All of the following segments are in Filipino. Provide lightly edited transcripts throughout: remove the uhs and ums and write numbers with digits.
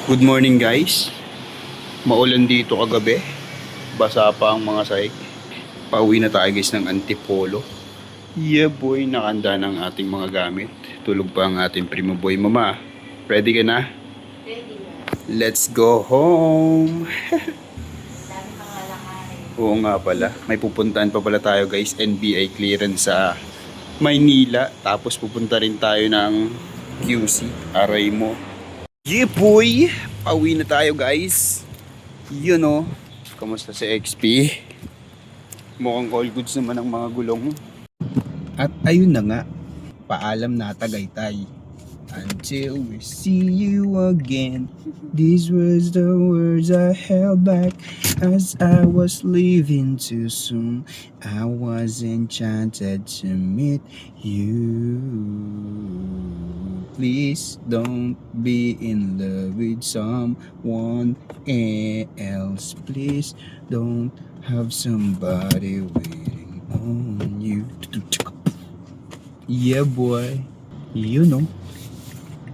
Good morning guys. Maulan dito kagabi. Basa pa ang mga sahig. Pauwi na tayo guys ng Antipolo. Yeah boy, nakanda ng ating mga gamit. Tulog pa ang ating primo boy. Mama, ready ka na? Ready na. Let's go home. Dami pang lalakarin. Oo nga pala. May pupuntahan pa pala tayo guys. NBI clearance sa Maynila. Tapos pupunta rin tayo ng QC. Aray mo. Yeah boy! Pauwi na tayo guys. Yun o. Kamusta si XP? Mukhang all goods naman ang mga gulong. At ayun na nga. Paalam na Tagaytay. Until we see you again. These was the words I held back as I was leaving too soon. I was enchanted to meet you. Please don't be in love with someone else. Please don't have somebody waiting on you. Yeah boy. You know.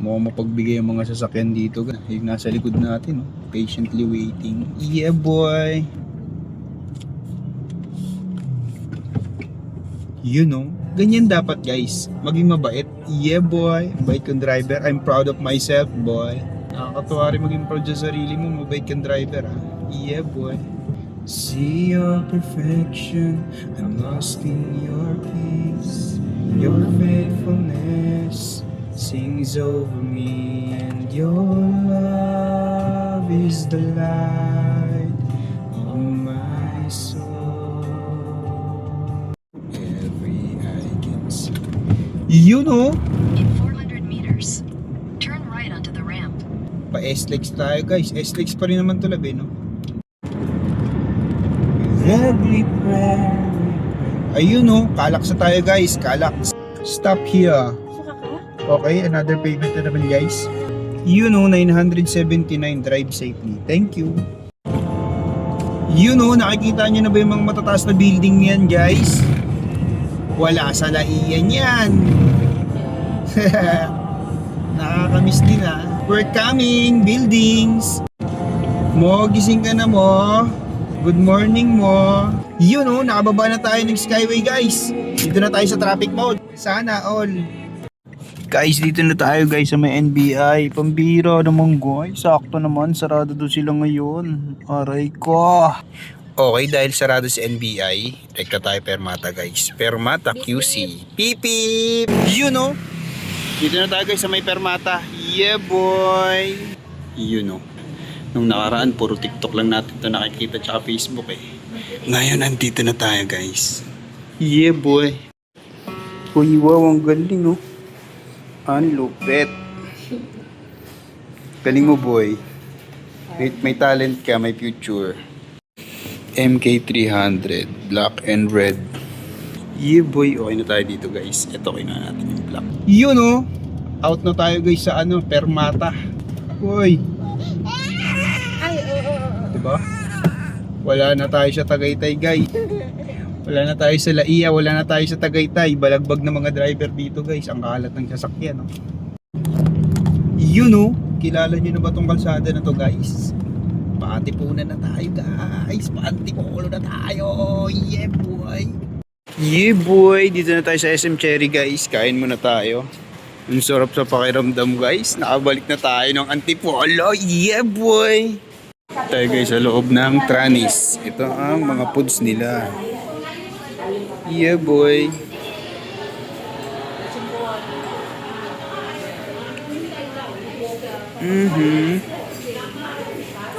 Mukhang mapagbigay ang mga sasakyan dito. Yung nasa likod natin, no? Patiently waiting. Yeah boy. You know, ganyan dapat guys. Maging mabait. Yeah boy. Mabait kang driver. I'm proud of myself, boy. Nakakatuwa rin maging proud sa sarili mo. Mabait kang driver, ha? Yeah boy. See your perfection. I'm lost in your peace. Your faithfulness sings over me, and your love is the light of my soul. Every eye can see. You know, In 400 meters, turn right onto the ramp. pa S-Lex tayo guys. S-Lex pa rin naman to labi, no? Every prayer. Ayun no, Calax na tayo guys. Calax. Stop here. Saka ka? Okay, another payment na naman guys. You know, 979, drive safely. Thank you. You know, nakikita nyo na ba yung mga matataas na building yan guys? Wala sa laiyan yan. Nakakamiss din ha. We're coming, buildings. Mo, gising ka na mo. Good morning mo. You know, nakababa na tayo ng Skyway guys. Dito na tayo sa traffic mode. Sana all. Guys, dito na tayo guys sa may NBI. Pambira naman guys. Sakto naman, sarado doon sila ngayon. Aray ko. Okay, dahil sarado si NBI, tekta tayo Permata guys. Permata QC. Pipip! You know. Dito na tayo guys sa may Permata. Yeah boy. You know. Nung nakaraan, puro TikTok lang natin ito nakikita tsaka Facebook eh. Ngayon, nandito na tayo guys. Yeah boy. Uy, wow, ang galing oh. Ang lupet. Galing mo boy. May talent ka, may future. MK300, black and red. Yeah boy, okay na tayo dito guys. Ito, kinuha natin yung black. Yun oh. Out na tayo guys sa ano, Permata. Uy. Ay, oo. Diba? Wala na tayo sa Tagaytay guys. Wala na tayo sa Laia, wala na tayo sa Tagaytay. Balagbag na mga driver dito guys. Ang kalat ng sasakyan, no? You know, kilala nyo na ba tong kalsada na to guys? Paantipunan na tayo guys. Paantipolo na tayo. Yeah boy. Yeah boy. Dito na tayo sa SM Cherry guys. Kain muna tayo. Ang sarap sa pakiramdam guys. Nakabalik na tayo ng Antipolo. Yeah boy. Tayo guys sa loob ng Tranis. Ito ang mga foods nila. Yeah boy.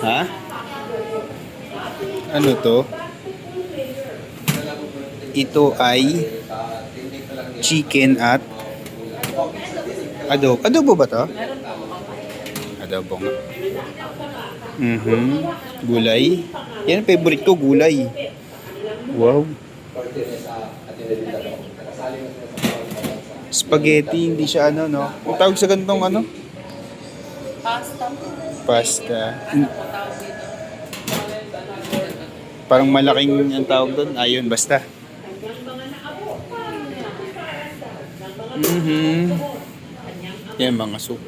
Ha? Ano to? Ito ay chicken at adobo. Adobo ba to? Adobo nga. Gulay. Yan ang favorite ko, gulay. Wow. Spaghetti, hindi siya ano, no? Ang tawag sa ganitong ano? Pasta. Pasta. Parang malaking ang tawag doon. Ayun, basta. Yan, mga soup.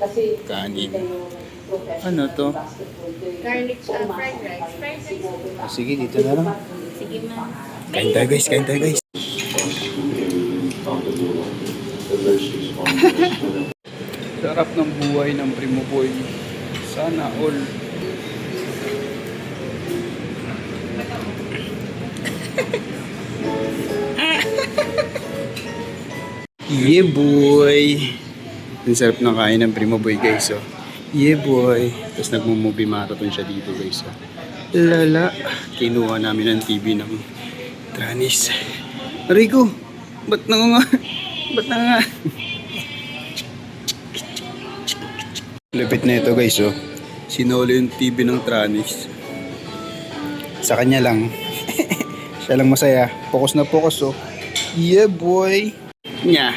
Kanin. Ano to? Garlic fried rice. Fried rice. Sige, dito na lang. Sige ma'am. Kain tayo guys, kain tayo guys. Sarap ng buhay ng Primo Boy. Sana all. Yeah boy. Ang sarap ng kain ng Primo Boy guys oh. Yeah boy. Tapos nagmo-movie marathon siya dito guys oh. Lala. Kinuha namin ang TV ng Tranis. Rico, ba't nga? Ba't nga? Lupit na ito guys oh. Sinolo yung TV ng Tranis. Sa kanya lang. Siya lang masaya. Focus na focus oh. Yeah boy. Nya.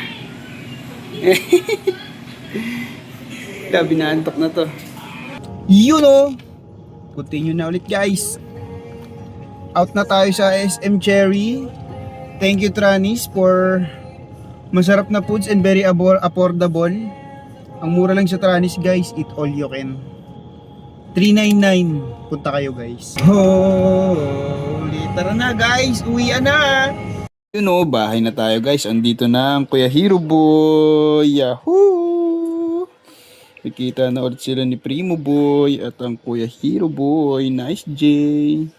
Gabi na antok na to. Yun oh. Continue na ulit guys. Out na tayo sa SM Cherry. Thank you Tranis for masarap na foods and very affordable. Ang mura lang sa Tranis guys, eat all you can. 399. Punta kayo guys. Holy, tara na guys, uwian na. Yun o, bahay na tayo guys. Andito na ang Kuya Hero Boy. Yahoo! Nakita na ulit sila ni Primo Boy at ang Kuya Hero Boy. Nice J.